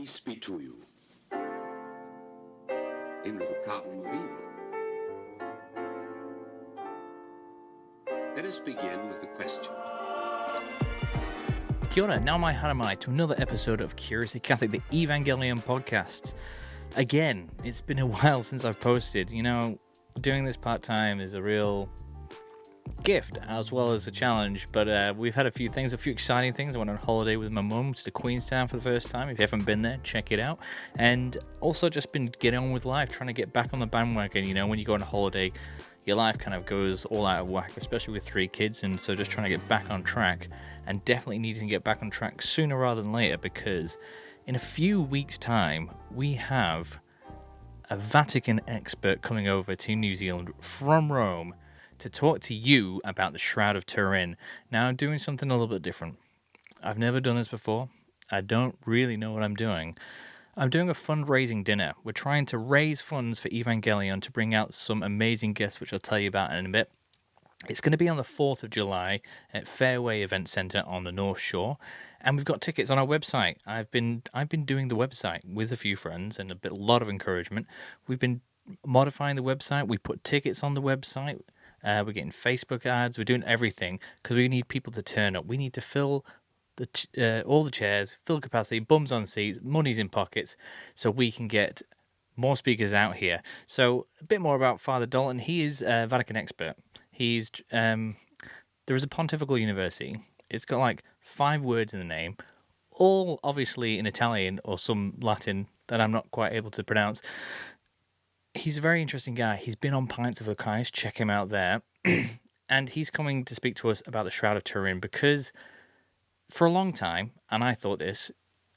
Peace be to you. In with the problem of evil. Let us begin with the question. Kia ora, nau mai haramai to another episode of Curiously Catholic, the Evangelion podcast. Again, it's been a while since I've posted. You know, doing this part-time is a real gift as well as a challenge, but we've had a few exciting things. I went on holiday with my mum to Queenstown for the first time. If you haven't been there, check it out. And also just been getting on with life, trying to get back on the bandwagon. You know, when you go on a holiday, your life kind of goes all out of whack, especially with 3 kids, and so just trying to get back on track, and definitely needing to get back on track sooner rather than later, because in a few weeks' time, we have a Vatican expert coming over to New Zealand from Rome to talk to you about the Shroud of Turin. Now, I'm doing something a little bit different. I've never done this before. I don't really know what I'm doing. I'm doing a fundraising dinner. We're trying to raise funds for Evangelion to bring out some amazing guests, which I'll tell you about in a bit. It's going to be on the 4th of July at Fairway Event Centre on the North Shore, and we've got tickets on our website. I've been doing the website with a few friends and a lot of encouragement. We've been modifying the website. We put tickets on the website. We're getting Facebook ads. We're doing everything because we need people to turn up. We need to fill all the chairs, fill capacity, bums on seats, money's in pockets, so we can get more speakers out here. So a bit more about Father Dalton. He is a Vatican expert. He's there is a pontifical university. It's got like 5 words in the name, all obviously in Italian or some Latin that I'm not quite able to pronounce. He's a very interesting guy. He's been on Pints of the Christ. Check him out there. And he's coming to speak to us about the Shroud of Turin because for a long time, and I thought it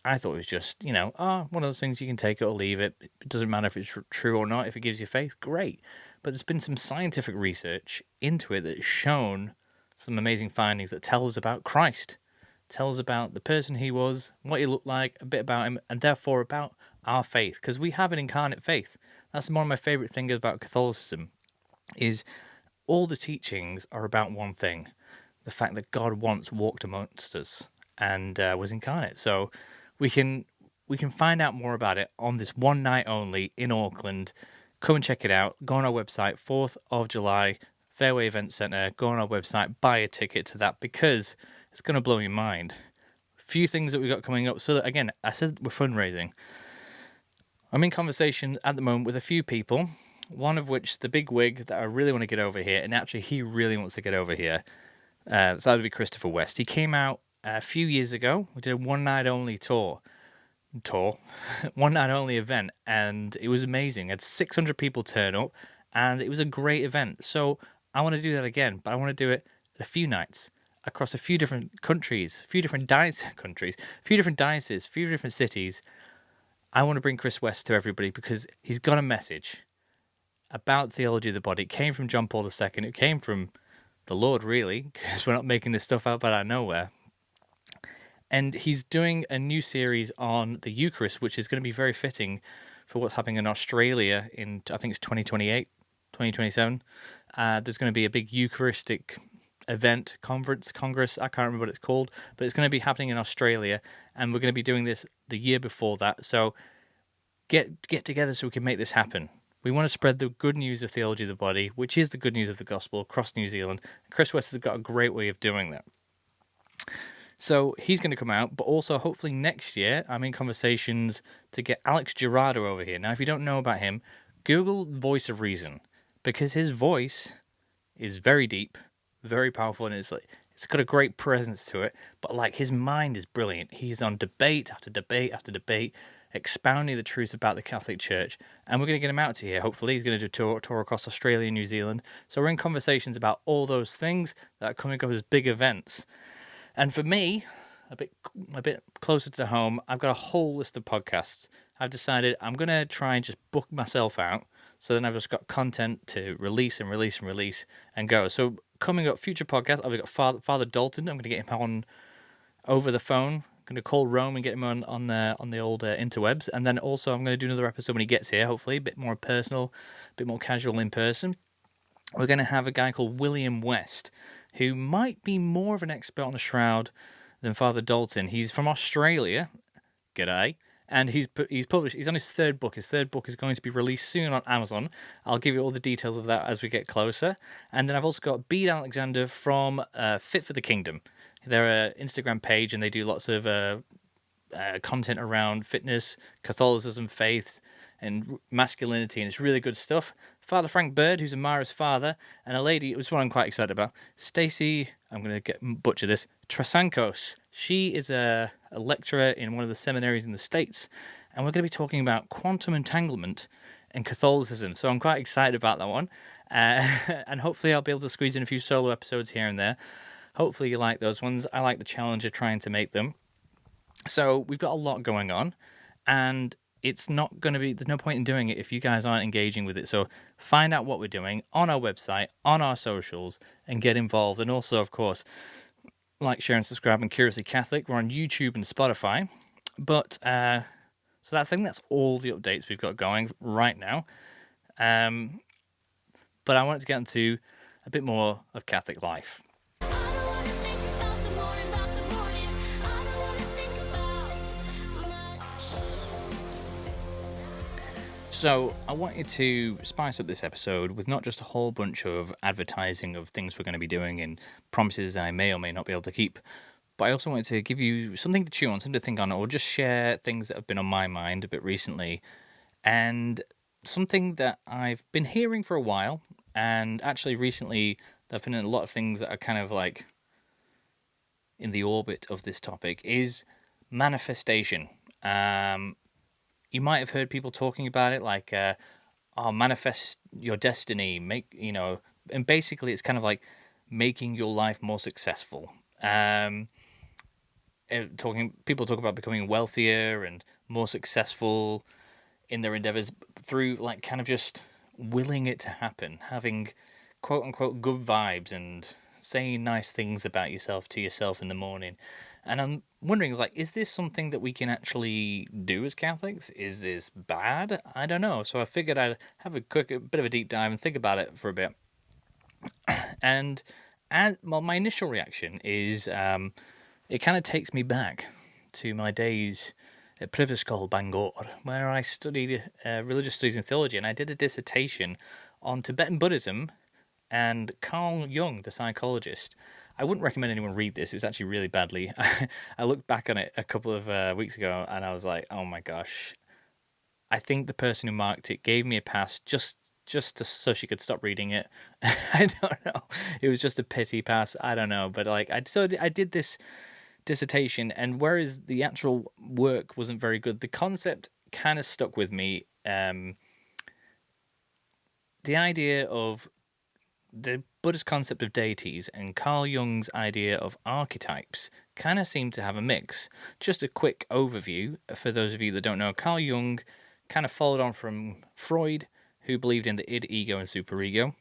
was just, one of those things you can take it or leave it. It doesn't matter if it's true or not. If it gives you faith, great. But there's been some scientific research into it that's shown some amazing findings that tell us about Christ, tell us about the person he was, what he looked like, a bit about him, and therefore about our faith, because we have an incarnate faith. That's one of my favourite things about Catholicism, is all the teachings are about one thing, the fact that God once walked amongst us and was incarnate. So we can find out more about it on this one night only in Auckland. Come and check it out. Go on our website, 4th of July, Fairway Event Centre. Go on our website, buy a ticket to that because it's going to blow your mind. A few things that we've got coming up. So that, again, I said we're fundraising. I'm in conversation at the moment with a few people, one of which, the big wig that I really want to get over here, and actually he really wants to get over here. So that would be Christopher West. He came out a few years ago. We did a one-night-only one-night-only event, and it was amazing. Had 600 people turn up, and it was a great event. So I want to do that again, but I want to do it a few nights across a few different countries, a few different dioceses, a few different cities. I want to bring Chris West to everybody because he's got a message about theology of the body. It came from John Paul II. It came from the Lord, really, because we're not making this stuff out of nowhere. And he's doing a new series on the Eucharist, which is going to be very fitting for what's happening in Australia in, I think it's 2028, 2027. There's going to be a big Eucharistic event, congress, I can't remember what it's called, but it's going to be happening in Australia, and we're going to be doing this the year before that. So get together so we can make this happen. We want to spread the good news of theology of the body, which is the good news of the gospel, across New Zealand. Chris West has got a great way of doing that. So he's going to come out, but also hopefully next year I'm in conversations to get Alex Gerardo over here. Now, if you don't know about him, Google Voice of Reason, because his voice is very deep, very powerful, and it's got a great presence to it, but like his mind is brilliant. He's on debate after debate after debate, expounding the truths about the Catholic Church, and we're going to get him out to here. Hopefully he's going to do a tour across Australia and New Zealand. So we're in conversations about all those things that are coming up as big events. And for me, a bit closer to home, I've got a whole list of podcasts. I've decided I'm going to try and just book myself out, so then I've just got content to release and go. So coming up, future podcasts, I've got Father Dalton. I'm going to get him on over the phone. I'm going to call Rome and get him on the old interwebs. And then also I'm going to do another episode when he gets here, hopefully, a bit more personal, a bit more casual in person. We're going to have a guy called William West, who might be more of an expert on the Shroud than Father Dalton. He's from Australia. G'day. and he's published. He's on his third book. His third book is going to be released soon on Amazon. I'll give you all the details of that as we get closer. And then I've also got Bede Alexander from Fit for the Kingdom. They're an Instagram page, and they do lots of content around fitness, Catholicism, faith, and masculinity, and it's really good stuff. Father Frank Bird, who's Amara's father, and a lady, which is what I'm quite excited about, Stacey, I'm going to butcher this, Trasancos. She is a lecturer in one of the seminaries in the States, and we're going to be talking about quantum entanglement and Catholicism, so I'm quite excited about that one. And hopefully I'll be able to squeeze in a few solo episodes here and there. Hopefully you like those ones. I like the challenge of trying to make them. So we've got a lot going on, and it's not going to be, there's no point in doing it if you guys aren't engaging with it. So find out what we're doing on our website, on our socials, and get involved. And also, of course, like, share, and subscribe on Curiously Catholic. We're on YouTube and Spotify. But, so I think that's all the updates we've got going right now. But I wanted to get into a bit more of Catholic life. So I wanted to spice up this episode with not just a whole bunch of advertising of things we're going to be doing and promises I may or may not be able to keep, but I also wanted to give you something to chew on, something to think on, or just share things that have been on my mind a bit recently, and something that I've been hearing for a while, and actually recently there have been a lot of things that are kind of like in the orbit of this topic, is manifestation. You might have heard people talking about it, like, manifest your destiny, and basically it's kind of like making your life more successful. People talk about becoming wealthier and more successful in their endeavors through, like, kind of just willing it to happen, having quote unquote good vibes and saying nice things about yourself to yourself in the morning. And I'm wondering, is this something that we can actually do as Catholics? Is this bad? I don't know. So I figured I'd have a bit of a deep dive and think about it for a bit. And my initial reaction is it kind of takes me back to my days at Prifysgol Bangor, where I studied religious studies and theology, and I did a dissertation on Tibetan Buddhism and Carl Jung, the psychologist. I wouldn't recommend anyone read this. It was actually really badly. I looked back on it a couple of weeks ago, and I was like, oh my gosh. I think the person who marked it gave me a pass just so she could stop reading it. I don't know. It was just a pity pass. I don't know. But I did this dissertation, and whereas the actual work wasn't very good, the concept kind of stuck with me. The idea of the Buddhist concept of deities and Carl Jung's idea of archetypes kind of seem to have a mix. Just a quick overview for those of you that don't know. Carl Jung kind of followed on from Freud, who believed in the id, ego, and superego,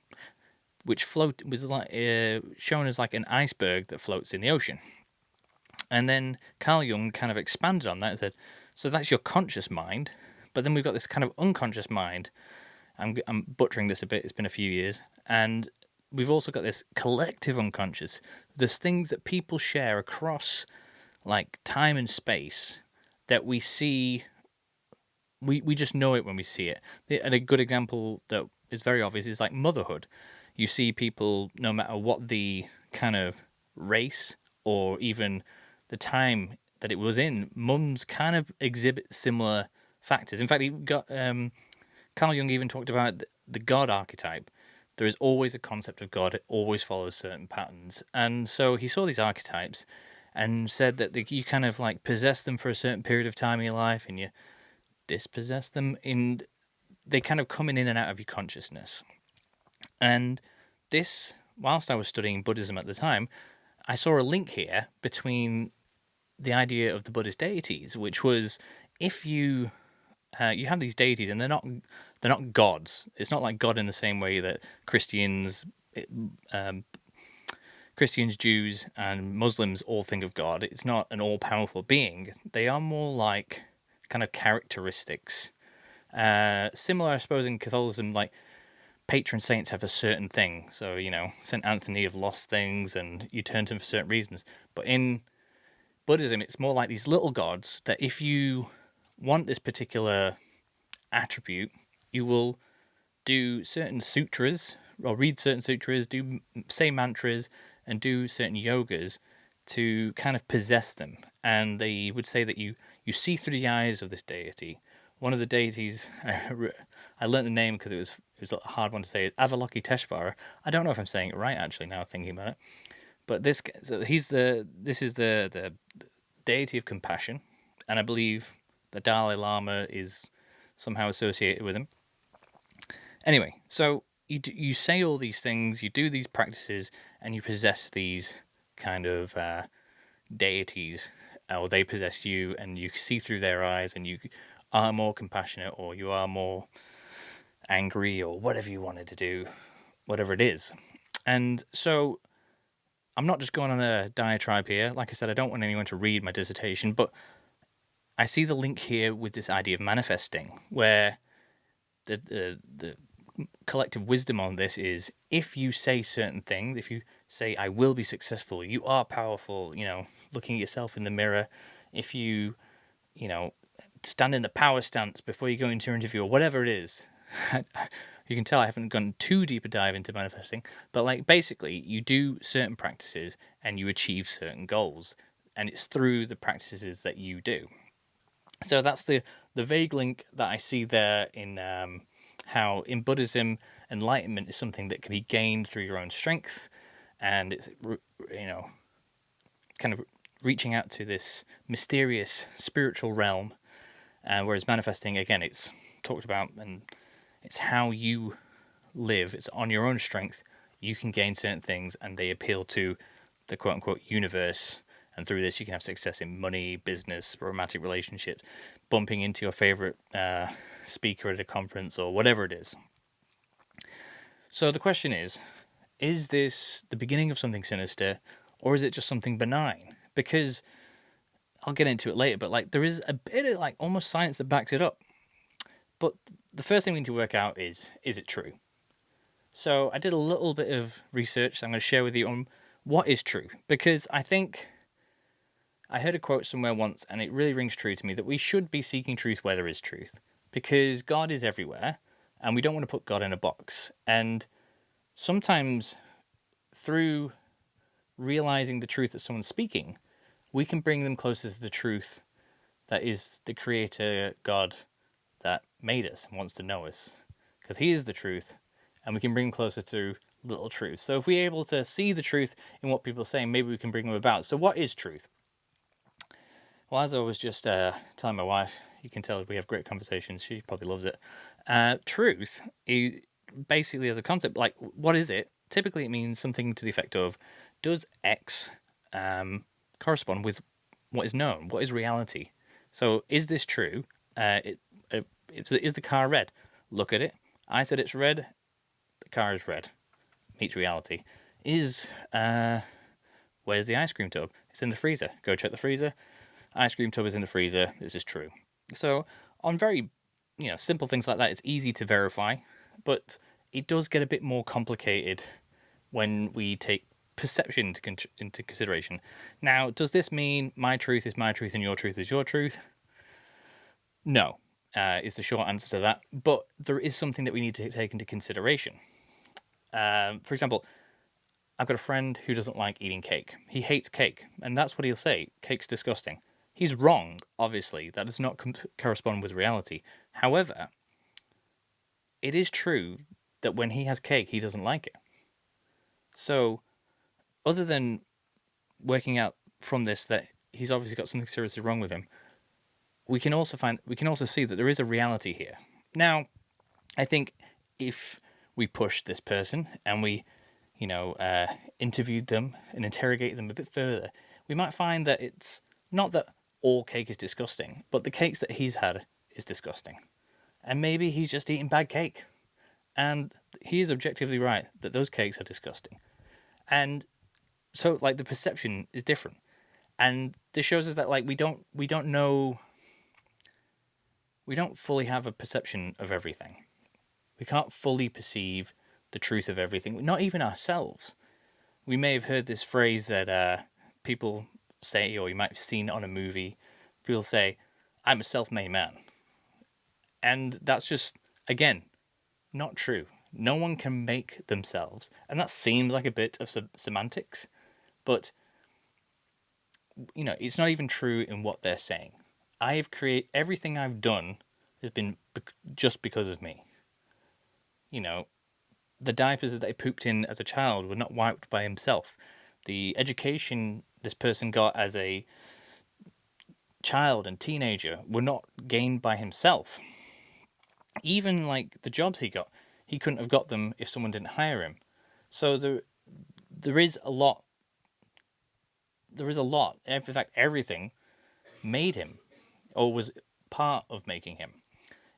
which was like shown as like an iceberg that floats in the ocean. And then Carl Jung kind of expanded on that and said, so that's your conscious mind, but then we've got this kind of unconscious mind. I'm butchering this a bit, it's been a few years, and we've also got this collective unconscious. There's things that people share across like time and space that we see, we just know it when we see it. And a good example that is very obvious is like motherhood. You see people, no matter what the kind of race or even the time that it was in, mums kind of exhibit similar factors. In fact, he got Carl Jung even talked about the God archetype. There is always a concept of God. It always follows certain patterns. And so he saw these archetypes and said that you kind of like possess them for a certain period of time in your life and you dispossess them. And they kind of come in and out of your consciousness. And this, whilst I was studying Buddhism at the time, I saw a link here between the idea of the Buddhist deities, which was if you have these deities and they're not gods. It's not like God in the same way that Christians, Jews, and Muslims all think of God. It's not an all-powerful being. They are more like kind of characteristics. Similar, I suppose, in Catholicism, like patron saints have a certain thing. So, St. Anthony have lost things and you turn to him for certain reasons. But in Buddhism, it's more like these little gods that if you want this particular attribute, you will do certain sutras, or read certain sutras, say mantras, and do certain yogas to kind of possess them. And they would say that you see through the eyes of this deity. One of the deities, I learned the name because it was a hard one to say, Avalokiteshvara. I don't know if I'm saying it right, actually, now thinking about it. But this is the deity of compassion, and I believe the Dalai Lama is somehow associated with him. Anyway, so you say all these things, you do these practices, and you possess these kind of deities, or they possess you, and you see through their eyes, and you are more compassionate, or you are more angry, or whatever you wanted to do, whatever it is. And so I'm not just going on a diatribe here. Like I said, I don't want anyone to read my dissertation, but I see the link here with this idea of manifesting, where the collective wisdom on this is, if you say certain things, if you say, I will be successful, you are powerful, looking at yourself in the mirror, if you stand in the power stance before you go into your interview, or whatever it is. You can tell I haven't gone too deep a dive into manifesting, but basically you do certain practices and you achieve certain goals, and it's through the practices that you do. So that's the vague link that I see there in how in Buddhism, enlightenment is something that can be gained through your own strength, and it's kind of reaching out to this mysterious spiritual realm, whereas manifesting, again, it's talked about, and it's how you live. It's on your own strength. You can gain certain things, and they appeal to the quote-unquote universe. And through this, you can have success in money, business, romantic relationships, bumping into your favorite speaker at a conference, or whatever it is. So the question is this the beginning of something sinister, or is it just something benign? Because I'll get into it later, but there is a bit of almost science that backs it up. But the first thing we need to work out is it true? So I did a little bit of research I'm going to share with you on what is true, because I think I heard a quote somewhere once, and it really rings true to me, that we should be seeking truth where there is truth, because God is everywhere, and we don't want to put God in a box. And sometimes through realizing the truth that someone's speaking, we can bring them closer to the truth that is the Creator God that made us and wants to know us, because He is the truth, and we can bring them closer to little truths. So if we're able to see the truth in what people are saying, maybe we can bring them about. So what is truth? Well, as I was just telling my wife, you can tell we have great conversations. She probably loves it. Truth is basically, as a concept, what is it? Typically, it means something to the effect of, does X correspond with what is known? What is reality? So, is this true? Is the car red? Look at it. I said it's red. The car is red. Meets reality. Where's the ice cream tub? It's in the freezer. Go check the freezer. Ice cream tub is in the freezer. This is true. So on very simple things like that, it's easy to verify, but it does get a bit more complicated when we take perception into consideration. Now, does this mean my truth is my truth and your truth is your truth? No, is the short answer to that. But there is something that we need to take into consideration. For example, I've got a friend who doesn't like eating cake. He hates cake, and that's what he'll say. Cake's disgusting. He's wrong, obviously. That does not correspond with reality. However, it is true that when he has cake, he doesn't like it. So, other than working out from this that he's obviously got something seriously wrong with him, we can also see that there is a reality here. Now, I think if we pushed this person and we, interviewed them and interrogated them a bit further, we might find that it's not that all cake is disgusting, but the cakes that he's had is disgusting. And maybe he's just eating bad cake. And he is objectively right that those cakes are disgusting. And so, the perception is different. And this shows us that, we don't know, we don't fully have a perception of everything. We can't fully perceive the truth of everything, not even ourselves. We may have heard this phrase that people say, or you might have seen it on a movie. People say, I'm a self-made man. And that's just, again, not true. No one can make themselves. And that seems like a bit of semantics, but, it's not even true in what they're saying. Everything I've done has been just because of me. The diapers that they pooped in as a child were not wiped by himself. The education this person got as a child and teenager were not gained by himself. Even like the jobs he got, he couldn't have got them if someone didn't hire him. So there is a lot. In fact, everything made him, or was part of making him.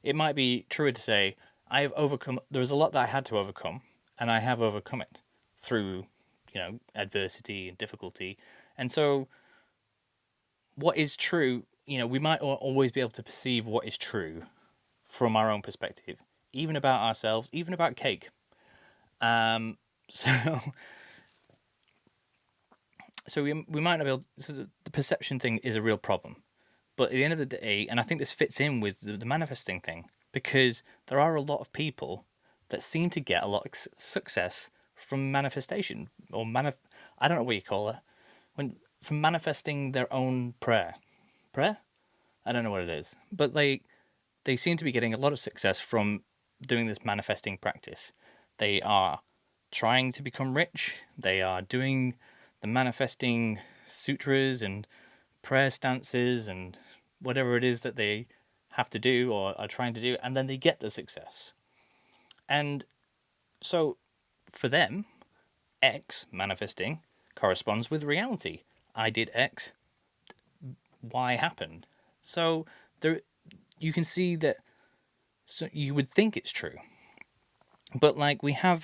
It might be truer to say, there was a lot that I had to overcome, and I have overcome it through, adversity and difficulty. And so what is true, we might always be able to perceive what is true from our own perspective, even about ourselves, even about cake. So we might not be able. So the perception thing is a real problem, but at the end of the day, and I think this fits in with the manifesting thing, because there are a lot of people that seem to get a lot of success from manifestation, or I don't know what you call it, from manifesting their own prayer. I don't know what it is, but they seem to be getting a lot of success from doing this manifesting practice. They are trying to become rich. They are doing the manifesting sutras and prayer stances and whatever it is that they have to do or are trying to do, and then they get the success. And so for them, X, manifesting, corresponds with reality. I did X, Y happened. So there, you can see that. So you would think it's true, but like we have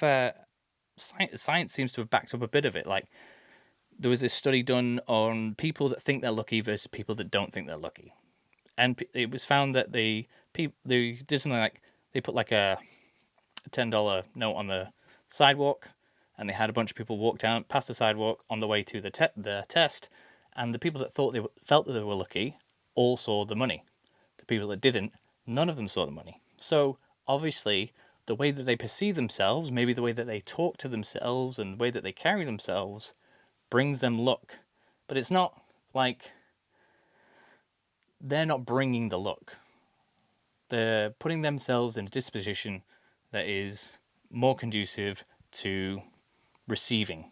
science seems to have backed up a bit of it. Like there was this study done on people that think they're lucky versus people that don't think they're lucky, and it was found that they did something like they put like a $10 note on the sidewalk, and they had a bunch of people walk down past the sidewalk on the way to the test, and the people that felt that they were lucky all saw the money. The people that didn't, none of them saw the money. So obviously, the way that they perceive themselves, maybe the way that they talk to themselves and the way that they carry themselves, brings them luck. But it's not like they're not bringing the luck. They're putting themselves in a disposition that is more conducive to receiving.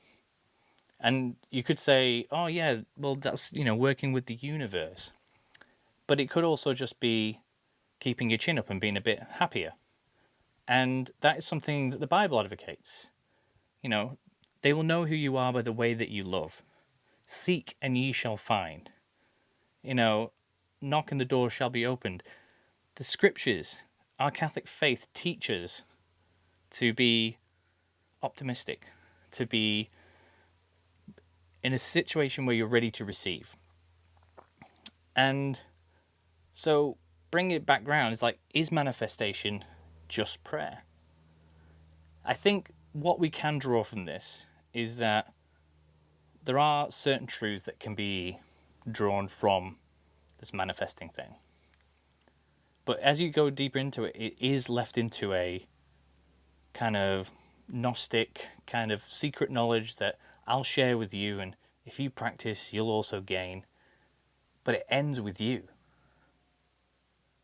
And you could say, oh yeah, well that's, working with the universe. But it could also just be keeping your chin up and being a bit happier. And that is something that the Bible advocates. They will know who you are by the way that you love. Seek and ye shall find. Knock and the door shall be opened. The scriptures, our Catholic faith teaches to be optimistic, to be in a situation where you're ready to receive. And so bring it back round, it's like, is manifestation just prayer? I think what we can draw from this is that there are certain truths that can be drawn from this manifesting thing. But as you go deeper into it, it is left into a kind of Gnostic, kind of secret knowledge that I'll share with you, and if you practice, you'll also gain. But it ends with you.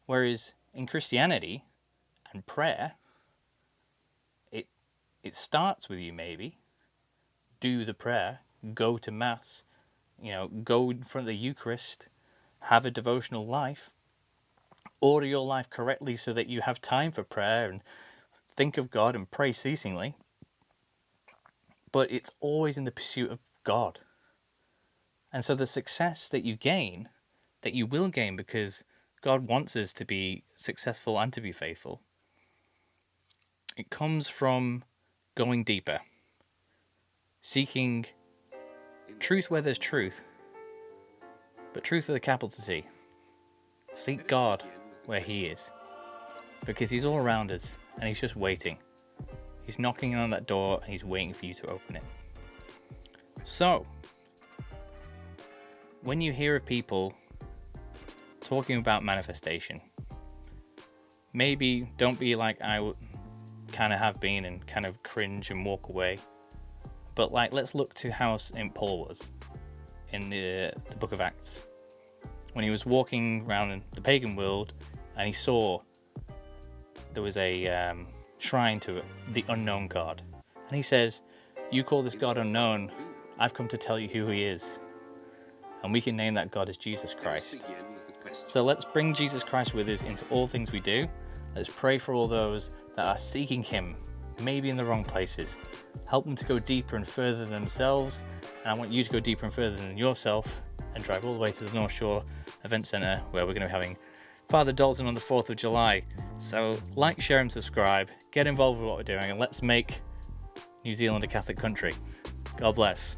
Whereas in Christianity and prayer, it starts with you maybe. Do the prayer, go to Mass, go in front of the Eucharist, have a devotional life, order your life correctly so that you have time for prayer and think of God and pray ceasingly. But it's always in the pursuit of God. And so the success that you gain, that you will gain because God wants us to be successful and to be faithful, it comes from going deeper, seeking truth where there's truth, but truth with a capital T. Seek God where He is, because He's all around us and He's just waiting. He's knocking on that door and He's waiting for you to open it. So, when you hear of people talking about manifestation. Maybe don't be like I kind of have been and kind of cringe and walk away. But like, let's look to how St. Paul was in the book of Acts. When he was walking around in the pagan world and he saw there was a shrine to the unknown God. And he says, you call this God unknown, I've come to tell you who he is. And we can name that God as Jesus Christ. So let's bring Jesus Christ with us into all things we do. Let's pray for all those that are seeking him, maybe in the wrong places. Help them to go deeper and further than themselves. And I want you to go deeper and further than yourself and drive all the way to the North Shore Event Centre, where we're going to be having Father Dalton on the 4th of July. So like, share and subscribe, get involved with what we're doing, and let's make New Zealand a Catholic country. God bless.